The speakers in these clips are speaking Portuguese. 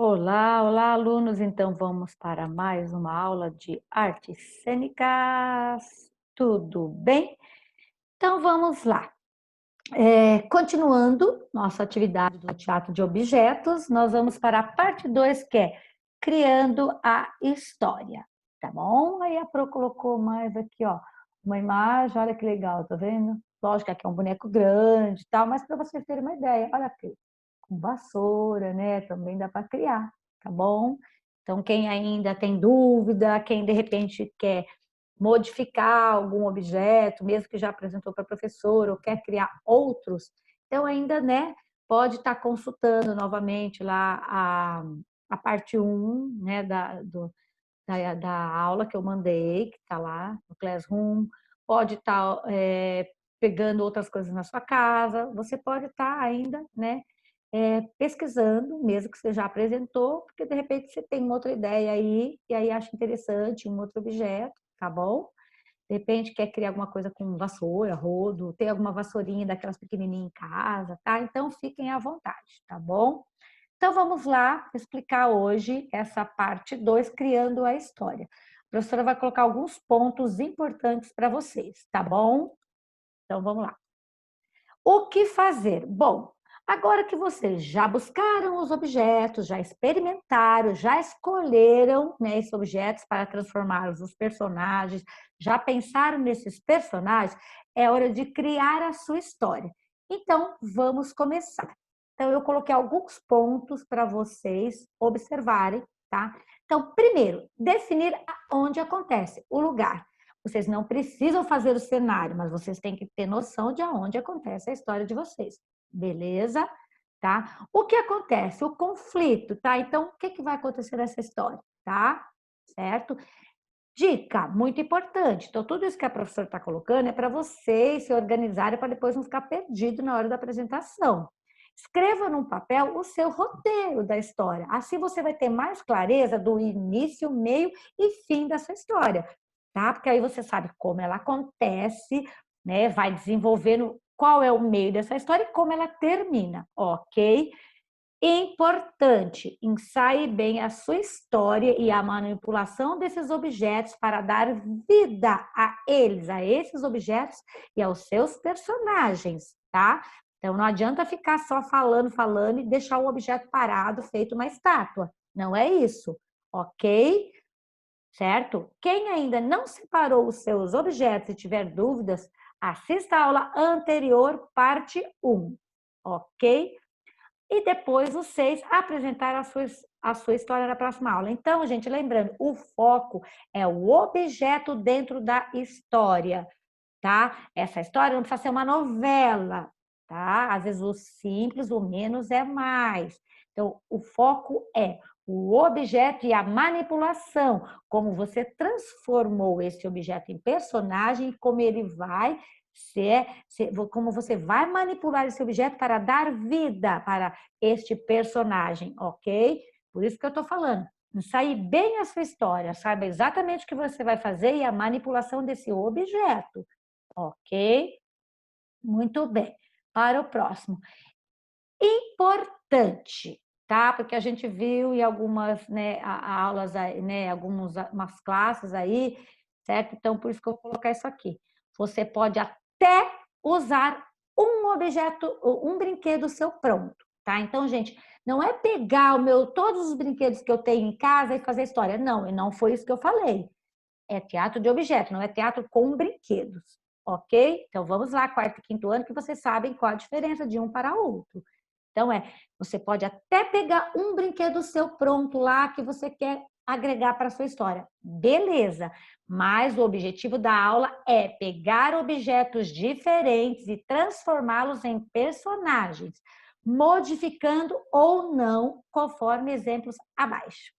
Olá, olá, alunos. Então, vamos para mais uma aula de artes cênicas. Tudo bem? Então, vamos lá. Continuando nossa atividade do teatro de objetos, nós vamos para a parte 2, que é criando a história, tá bom? Aí a Pro colocou mais aqui, ó, uma imagem, olha que legal, tá vendo? Lógico que aqui é um boneco grande e tal, mas para vocês terem uma ideia, olha aqui, com vassoura, né? Também dá para criar, tá bom? Então, quem ainda tem dúvida, quem de repente quer modificar algum objeto, mesmo que já apresentou para a professora, ou quer criar outros, então ainda, né, pode estar consultando novamente lá a parte um, né, da aula que eu mandei, que está lá no Classroom, pode estar pegando outras coisas na sua casa, você pode estar ainda, né, pesquisando, mesmo que você já apresentou, porque de repente você tem uma outra ideia aí, e aí acha interessante um outro objeto, tá bom? De repente quer criar alguma coisa com vassoura, rodo, tem alguma vassourinha daquelas pequenininhas em casa, tá? Então fiquem à vontade, tá bom? Então vamos lá explicar hoje essa parte 2, criando a história. A professora vai colocar alguns pontos importantes para vocês, tá bom? Então vamos lá. O que fazer? Bom, agora que vocês já buscaram os objetos, já experimentaram, já escolheram, né, esses objetos para transformá-los nos personagens, já pensaram nesses personagens, é hora de criar a sua história. Então, vamos começar. Então, eu coloquei alguns pontos para vocês observarem, tá? Então, primeiro, definir onde acontece, o lugar. Vocês não precisam fazer o cenário, mas vocês têm que ter noção de aonde acontece a história de vocês. Beleza? Tá? O que acontece? O conflito, tá? Então, o que vai acontecer nessa história, tá? Certo? Dica, muito importante. Então, tudo isso que a professora está colocando é para vocês se organizarem para depois não ficar perdido na hora da apresentação. Escreva num papel o seu roteiro da história. Assim você vai ter mais clareza do início, meio e fim dessa história, tá? Porque aí você sabe como ela acontece, né? Vai desenvolvendo qual é o meio dessa história e como ela termina, ok? Importante, ensaie bem a sua história e a manipulação desses objetos para dar vida a eles, a esses objetos e aos seus personagens, tá? Então não adianta ficar só falando, falando e deixar o objeto parado, feito uma estátua. Não é isso, ok? Certo? Quem ainda não separou os seus objetos e tiver dúvidas, assista a aula anterior, parte 1, ok? E depois vocês apresentar a sua história na próxima aula. Então, gente, lembrando, o foco é o objeto dentro da história, tá? Essa história não precisa ser uma novela, tá? Às vezes o simples, o menos é mais. Então, o foco é o objeto e a manipulação, como você transformou esse objeto em personagem, como ele vai como você vai manipular esse objeto para dar vida para este personagem, ok? Por isso que eu estou falando. Ensaie bem a sua história, saiba exatamente o que você vai fazer e a manipulação desse objeto, ok? Muito bem. Para o próximo. Importante, tá? Porque a gente viu em algumas, né, aulas, né, umas classes aí, certo? Então, por isso que eu vou colocar isso aqui. Você pode até usar um objeto, um brinquedo seu pronto, tá? Então, gente, não é pegar todos os brinquedos que eu tenho em casa e fazer história. Não, e não foi isso que eu falei. É teatro de objeto, não é teatro com brinquedos, ok? Então, vamos lá, quarto e quinto ano, que vocês sabem qual a diferença de um para outro. Então, você pode até pegar um brinquedo seu pronto lá que você quer agregar para a sua história. Beleza, mas o objetivo da aula é pegar objetos diferentes e transformá-los em personagens, modificando ou não, conforme exemplos abaixo.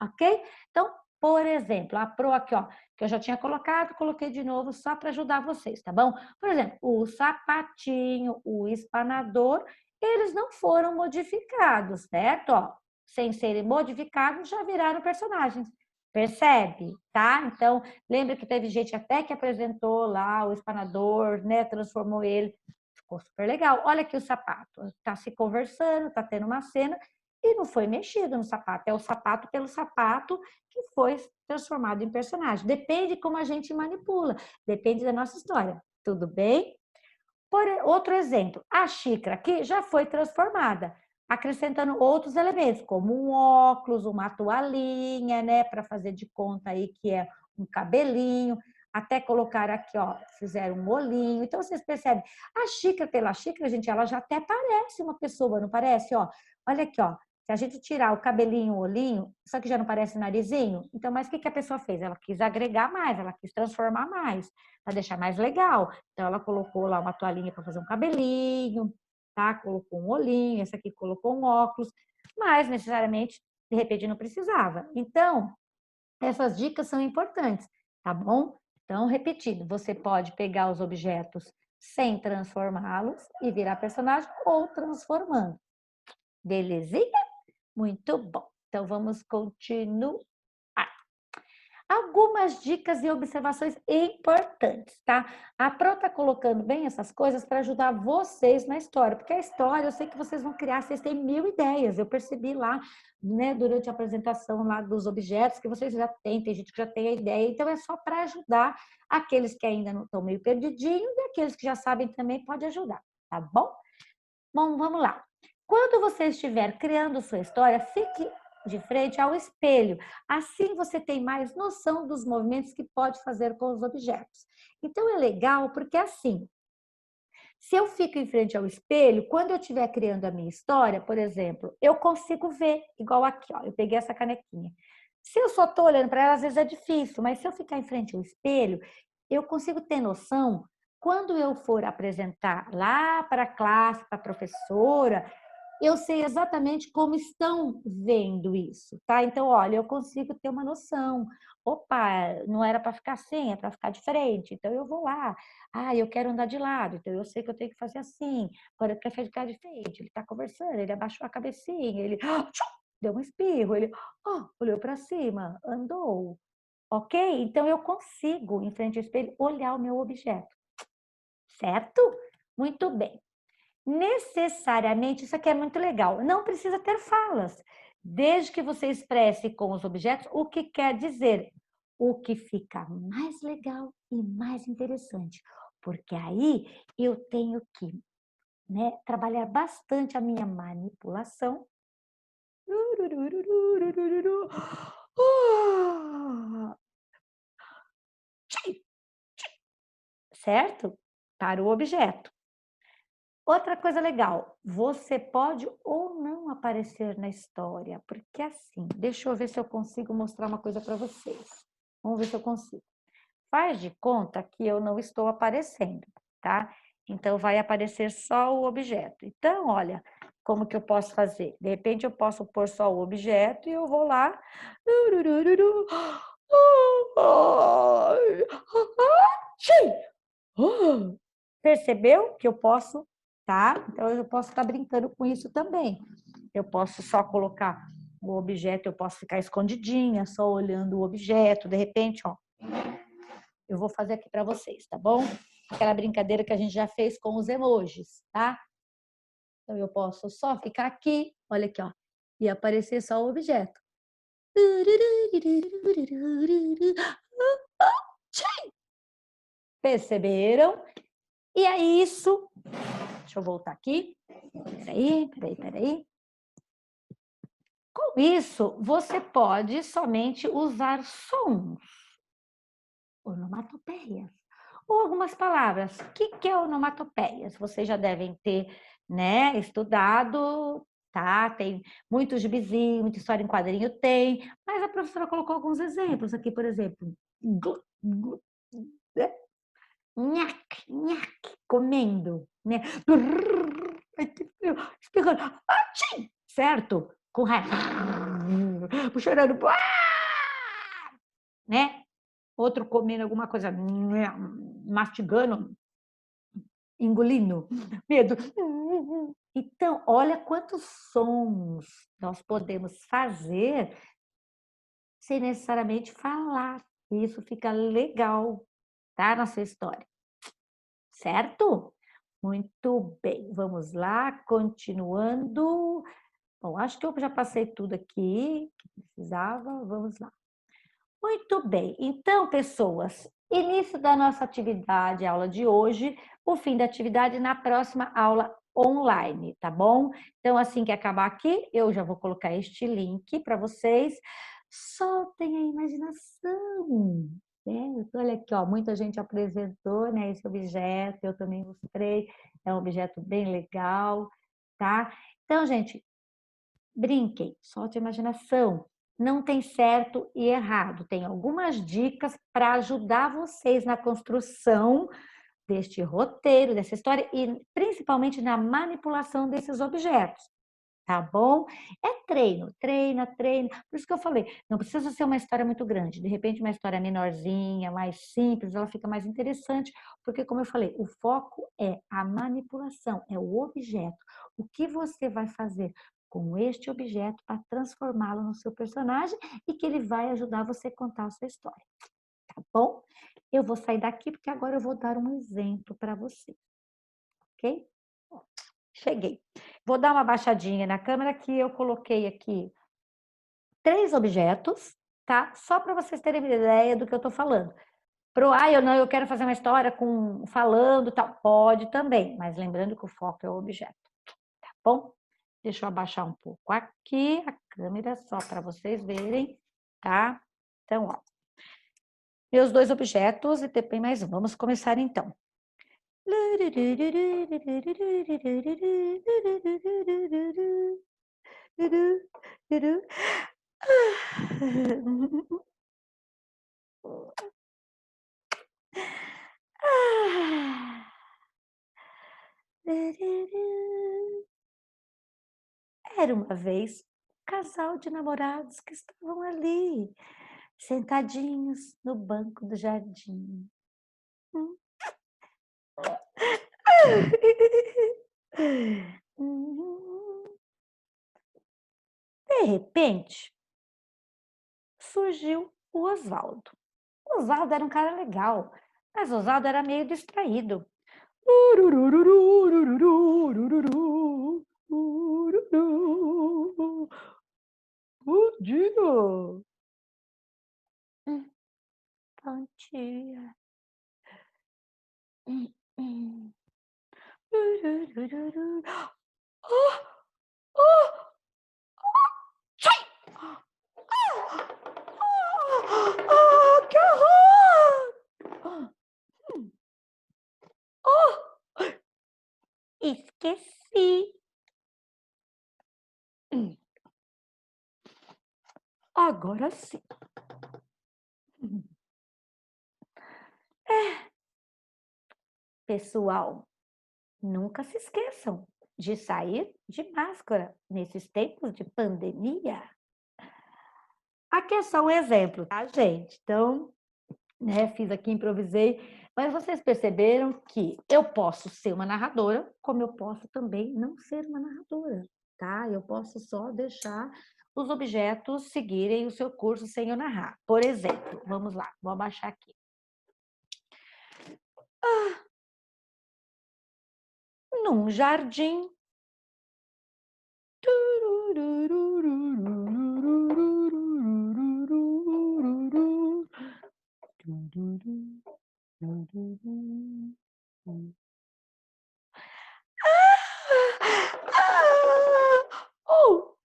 Ok? Então, por exemplo, a Pro aqui, ó, que eu já tinha colocado, coloquei de novo só para ajudar vocês, tá bom? Por exemplo, o sapatinho, o espanador, eles não foram modificados, certo? Ó, sem serem modificados, já viraram personagens. Percebe? Tá? Então, lembra que teve gente até que apresentou lá o espanador, né? Transformou ele. Ficou super legal. Olha aqui o sapato. Tá se conversando, tá tendo uma cena. e não foi mexido no sapato. É o sapato pelo sapato que foi transformado em personagem. Depende como a gente manipula, depende da nossa história. Tudo bem? Outro exemplo, a xícara aqui já foi transformada, acrescentando outros elementos, como um óculos, uma toalhinha, né, para fazer de conta aí que é um cabelinho, até colocar aqui, ó, fizeram um molinho. Então, vocês percebem, a xícara pela xícara, gente, ela já até parece uma pessoa, não parece? Ó, olha aqui, ó, se a gente tirar o cabelinho, o olhinho, só que já não parece narizinho, então, mas o que a pessoa fez? Ela quis agregar mais, ela quis transformar mais, para deixar mais legal. Então, ela colocou lá uma toalhinha para fazer um cabelinho, tá? Colocou um olhinho, essa aqui colocou um óculos, mas necessariamente, de repente, não precisava. Então, essas dicas são importantes, tá bom? Então, repetindo, você pode pegar os objetos sem transformá-los e virar personagem ou transformando. Belezinha? Muito bom. Então, vamos continuar. Algumas dicas e observações importantes, tá? A Pro está colocando bem essas coisas para ajudar vocês na história, porque a história eu sei que vocês vão criar, vocês têm 1000 ideias. Eu percebi lá, né, durante a apresentação lá dos objetos, que vocês já têm, tem gente que já tem a ideia, então é só para ajudar aqueles que ainda não estão meio perdidinhos e aqueles que já sabem também pode ajudar, tá bom? Bom, vamos lá. Quando você estiver criando sua história, fique de frente ao espelho. Assim você tem mais noção dos movimentos que pode fazer com os objetos. Então é legal porque assim, se eu fico em frente ao espelho, quando eu estiver criando a minha história, por exemplo, eu consigo ver, igual aqui, ó, eu peguei essa canequinha. Se eu só estou olhando para ela, às vezes é difícil, mas se eu ficar em frente ao espelho, eu consigo ter noção, quando eu for apresentar lá para a classe, para a professora, eu sei exatamente como estão vendo isso, tá? Então, olha, eu consigo ter uma noção. Opa, não era para ficar assim, é para ficar de frente. Então, eu vou lá. Ah, eu quero andar de lado, então eu sei que eu tenho que fazer assim. Agora, eu prefiro ficar de frente. Ele está conversando, ele abaixou a cabecinha, ele deu um espirro, ele olhou para cima, andou. Ok? Então, eu consigo, em frente ao espelho, olhar o meu objeto. Certo? Muito bem. Necessariamente, isso aqui é muito legal, não precisa ter falas, desde que você expresse com os objetos o que quer dizer, o que fica mais legal e mais interessante, porque aí eu tenho que, né, trabalhar bastante a minha manipulação. Certo? Para o objeto. Outra coisa legal, você pode ou não aparecer na história, porque assim, deixa eu ver se eu consigo mostrar uma coisa para vocês. Vamos ver se eu consigo. Faz de conta que eu não estou aparecendo, tá? Então, vai aparecer só o objeto. Então, olha, como que eu posso fazer? De repente, eu posso pôr só o objeto e eu vou lá. Percebeu que eu posso, tá? Então, eu posso estar brincando com isso também. Eu posso só colocar o objeto, eu posso ficar escondidinha, só olhando o objeto. De repente, ó, eu vou fazer aqui para vocês, tá bom? Aquela brincadeira que a gente já fez com os emojis, tá? Então, eu posso só ficar aqui, olha aqui, ó, e aparecer só o objeto. Perceberam? E é isso. Deixa eu voltar aqui. Peraí. Com isso, você pode somente usar sons, onomatopeias, ou algumas palavras. O que é onomatopeias? Vocês já devem ter, né, estudado, tá? Tem muitos gibizinhos, muita história em quadrinho tem, mas a professora colocou alguns exemplos aqui, por exemplo, né? Nhaque, nhaque, comendo, né? Espirrando, certo? Com raiva, chorando, né? Outro comendo alguma coisa, mastigando, engolindo, medo. Então, olha quantos sons nós podemos fazer sem necessariamente falar. Isso fica legal, tá? Na sua história. Certo? Muito bem. Vamos lá, continuando. Bom, acho que eu já passei tudo aqui que precisava. Vamos lá. Muito bem. Então, pessoas, início da nossa atividade, aula de hoje, o fim da atividade na próxima aula online, tá bom? Então, assim que acabar aqui, eu já vou colocar este link para vocês. Soltem a imaginação. Né? Olha aqui, ó, muita gente apresentou, né, esse objeto, eu também mostrei, é um objeto bem legal, tá? Então, gente, brinquem, solte a imaginação. Não tem certo e errado. Tem algumas dicas para ajudar vocês na construção deste roteiro, dessa história e principalmente na manipulação desses objetos. Tá bom? É treino, treina, treina. Por isso que eu falei, não precisa ser uma história muito grande. De repente, uma história menorzinha, mais simples, ela fica mais interessante, porque, como eu falei, o foco é a manipulação, é o objeto. O que você vai fazer com este objeto para transformá-lo no seu personagem e que ele vai ajudar você a contar a sua história. Tá bom? Eu vou sair daqui porque agora eu vou dar um exemplo para você, ok? Cheguei. Vou dar uma baixadinha na câmera que eu coloquei aqui 3 objetos, tá? Só para vocês terem uma ideia do que eu estou falando. Eu não, eu quero fazer uma história com falando, tal, pode também, mas lembrando que o foco é o objeto, tá bom? Deixa eu abaixar um pouco aqui a câmera só para vocês verem, tá? Então, ó, meus 2 objetos e depois mais um. Vamos começar então. Era uma vez um casal de namorados que estavam ali, sentadinhos no banco do jardim. De repente, surgiu o Oswaldo. O Oswaldo era um cara legal, mas o Oswaldo era meio distraído. Bom dia. Bom dia. Oh, oh, que horror! Oh, esqueci. Agora sim. Pessoal, nunca se esqueçam de sair de máscara nesses tempos de pandemia. Aqui é só um exemplo, tá, gente? Então, né, fiz aqui, improvisei, mas vocês perceberam que eu posso ser uma narradora, como eu posso também não ser uma narradora, tá? Eu posso só deixar os objetos seguirem o seu curso sem eu narrar. Por exemplo, vamos lá, vou abaixar aqui. Num jardim. Oh!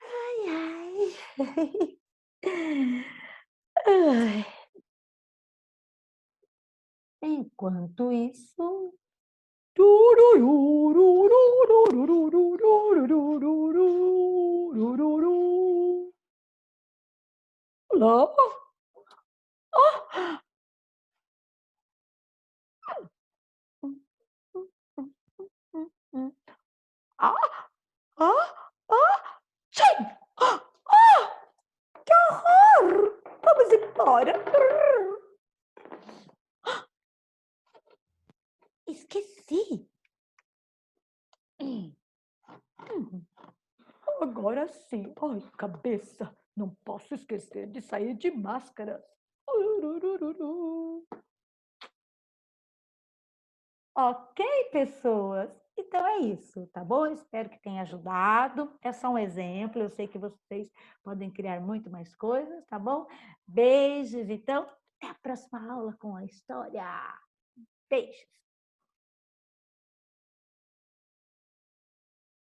Ai, ai. Ai. Enquanto isso. Lá. Ah, ah, ah, sim! Ah, que horror! Vamos embora. Esqueci. Agora sim. Ai, cabeça. Não posso esquecer de sair de máscaras. Ururururu. Ok, pessoas? Então é isso, tá bom? Espero que tenha ajudado. É só um exemplo, eu sei que vocês podem criar muito mais coisas, tá bom? Beijos, então, até a próxima aula com a história. Beijos!